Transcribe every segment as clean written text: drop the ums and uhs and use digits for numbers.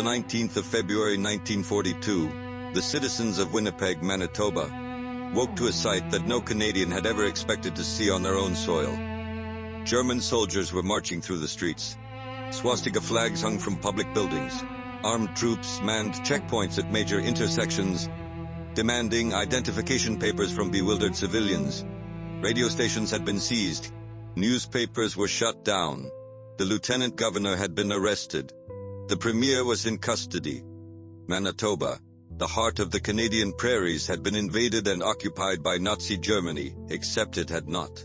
19th of February 1942, the citizens of Winnipeg, Manitoba, woke to a sight that no Canadian had ever expected to see on their own soil. German soldiers were marching through the streets. Swastika flags hung from public buildings. Armed troops manned checkpoints at major intersections, demanding identification papers from bewildered civilians. Radio stations had been seized. Newspapers were shut down. The lieutenant governor had been arrested. The premier was in custody. Manitoba, the heart of the Canadian prairies, had been invaded and occupied by Nazi Germany, except it had not.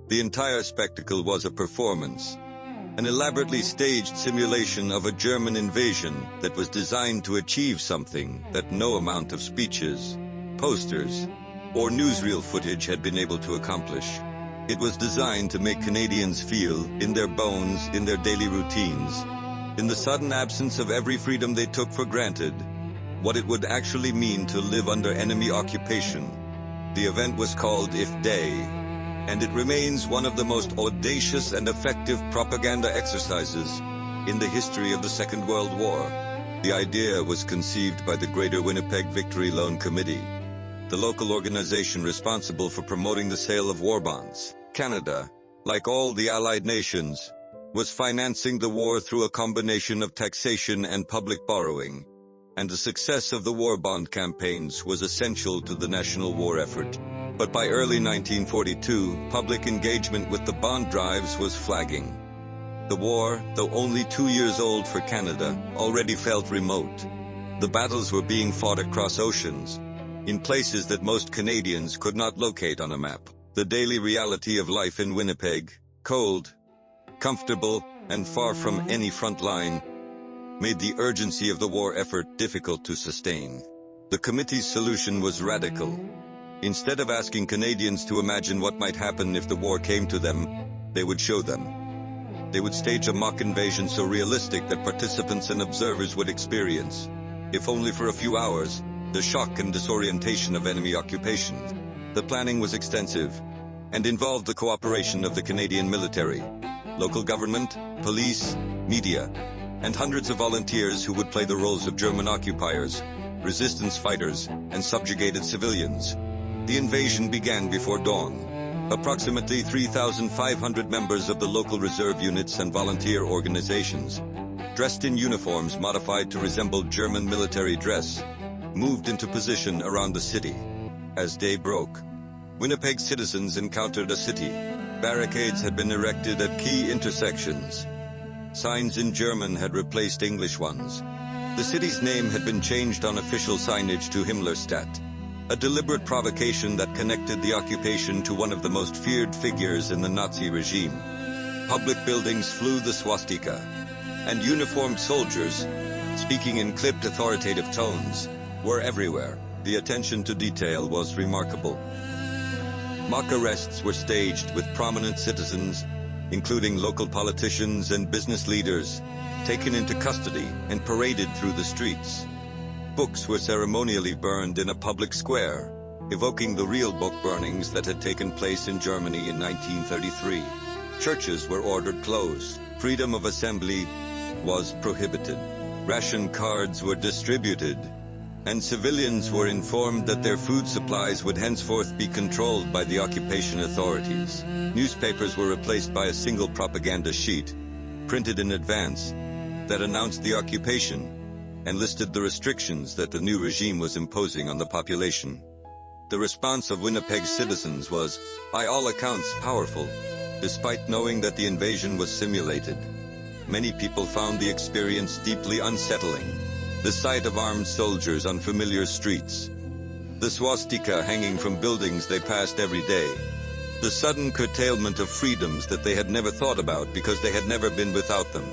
The entire spectacle was a performance, an elaborately staged simulation of a German invasion that was designed to achieve something that no amount of speeches, posters, or newsreel footage had been able to accomplish. It was designed to make Canadians feel, in their bones, in their daily routines, in the sudden absence of every freedom they took for granted, what it would actually mean to live under enemy occupation. The event was called If Day, and it remains one of the most audacious and effective propaganda exercises in the history of the Second World War. The idea was conceived by the Greater Winnipeg Victory Loan Committee, the local organization responsible for promoting the sale of war bonds. Canada, like all the Allied nations, was financing the war through a combination of taxation and public borrowing, and the success of the war bond campaigns was essential to the national war effort. But by early 1942, public engagement with the bond drives was flagging. The war, though only 2 years old for Canada, already felt remote. The battles were being fought across oceans, in places that most Canadians could not locate on a map. The daily reality of life in Winnipeg, cold, comfortable, and far from any front line, made the urgency of the war effort difficult to sustain. The committee's solution was radical. Instead of asking Canadians to imagine what might happen if the war came to them, they would show them. They would stage a mock invasion so realistic that participants and observers would experience, if only for a few hours, the shock and disorientation of enemy occupation. The planning was extensive and involved the cooperation of the Canadian military, local government, police, media, and hundreds of volunteers who would play the roles of German occupiers, resistance fighters, and subjugated civilians. The invasion began before dawn. Approximately 3,500 members of the local reserve units and volunteer organizations, dressed in uniforms modified to resemble German military dress, moved into position around the city. As day broke, Winnipeg citizens encountered a city. Barricades had been erected at key intersections. Signs in German had replaced English ones. The city's name had been changed on official signage to Himmlerstadt, a deliberate provocation that connected the occupation to one of the most feared figures in the Nazi regime. Public buildings flew the swastika, and uniformed soldiers, speaking in clipped authoritative tones, were everywhere. The attention to detail was remarkable. Mock arrests were staged with prominent citizens, including local politicians and business leaders, taken into custody and paraded through the streets. Books were ceremonially burned in a public square, evoking the real book burnings that had taken place in Germany in 1933. Churches were ordered closed. Freedom of assembly was prohibited. Ration cards were distributed, and civilians were informed that their food supplies would henceforth be controlled by the occupation authorities. Newspapers were replaced by a single propaganda sheet, printed in advance, that announced the occupation and listed the restrictions that the new regime was imposing on the population. The response of Winnipeg's citizens was, by all accounts, powerful, despite knowing that the invasion was simulated. Many people found the experience deeply unsettling. The sight of armed soldiers on familiar streets, the swastika hanging from buildings they passed every day, the sudden curtailment of freedoms that they had never thought about because they had never been without them.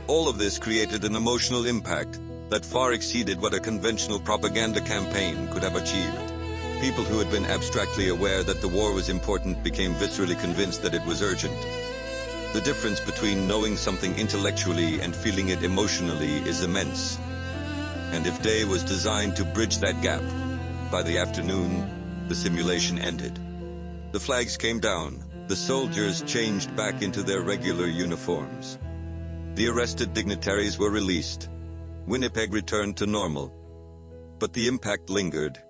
All of this created an emotional impact that far exceeded what a conventional propaganda campaign could have achieved. People who had been abstractly aware that the war was important became viscerally convinced that it was urgent. The difference between knowing something intellectually and feeling it emotionally is immense. And if Day was designed to bridge that gap, by the afternoon, the simulation ended. The flags came down. The soldiers changed back into their regular uniforms. The arrested dignitaries were released. Winnipeg returned to normal. But the impact lingered.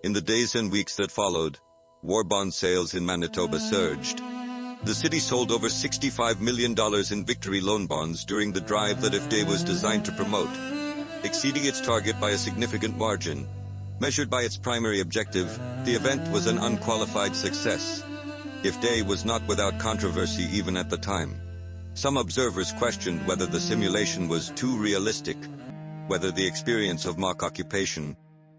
In the days and weeks that followed, war bond sales in Manitoba surged. The city sold over $65 million in victory loan bonds during the drive that IF Day was designed to promote, exceeding its target by a significant margin. Measured by its primary objective, the event was an unqualified success. IF Day was not without controversy even at the time. Some observers questioned whether the simulation was too realistic, whether the experience of mock occupation,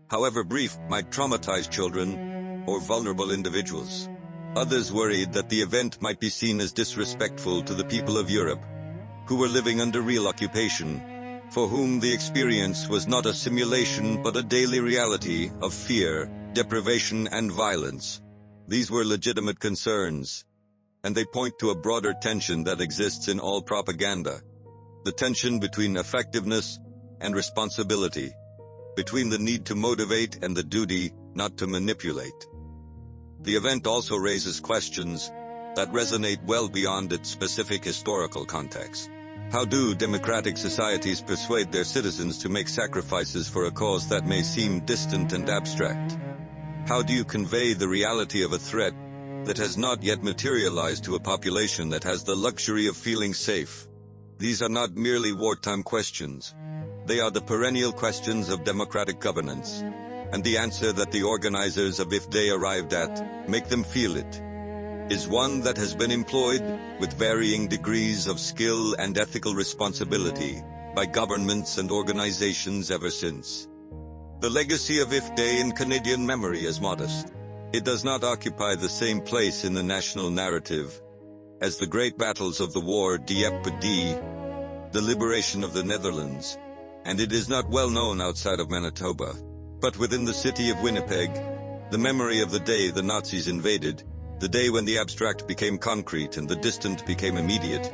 however brief, might traumatize children or vulnerable individuals. Others worried that the event might be seen as disrespectful to the people of Europe, who were living under real occupation, for whom the experience was not a simulation but a daily reality of fear, deprivation, and violence. These were legitimate concerns, and they point to a broader tension that exists in all propaganda. The tension between effectiveness and responsibility, between the need to motivate and the duty not to manipulate. The event also raises questions that resonate well beyond its specific historical context. How do democratic societies persuade their citizens to make sacrifices for a cause that may seem distant and abstract? How do you convey the reality of a threat that has not yet materialized to a population that has the luxury of feeling safe? These are not merely wartime questions. They are the perennial questions of democratic governance, and the answer that the organizers of IF Day arrived at, make them feel it, is one that has been employed with varying degrees of skill and ethical responsibility by governments and organizations ever since. The legacy of IF Day in Canadian memory is modest. It does not occupy the same place in the national narrative as the great battles of the war Dieppe, the liberation of the Netherlands, and it is not well known outside of Manitoba. But within the city of Winnipeg, the memory of the day the Nazis invaded, the day when the abstract became concrete and the distant became immediate,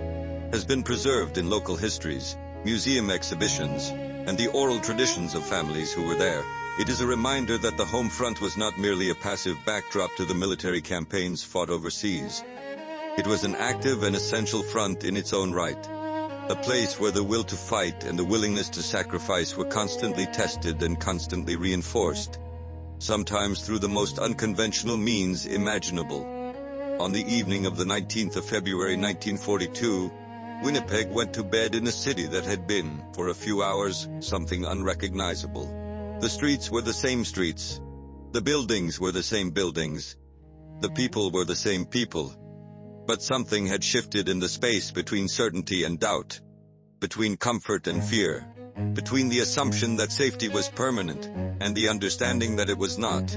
has been preserved in local histories, museum exhibitions, and the oral traditions of families who were there. It is a reminder that the home front was not merely a passive backdrop to the military campaigns fought overseas. It was an active and essential front in its own right. A place where the will to fight and the willingness to sacrifice were constantly tested and constantly reinforced, sometimes through the most unconventional means imaginable. On the evening of the 19th of February 1942, Winnipeg went to bed in a city that had been, for a few hours, something unrecognizable. The streets were the same streets. The buildings were the same buildings. The people were the same people. But something had shifted in the space between certainty and doubt, between comfort and fear, between the assumption that safety was permanent and the understanding that it was not.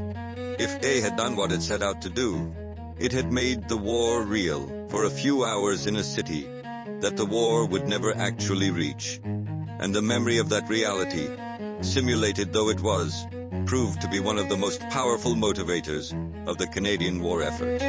If Day had done what it set out to do, it had made the war real for a few hours in a city that the war would never actually reach. And the memory of that reality, simulated though it was, proved to be one of the most powerful motivators of the Canadian war effort.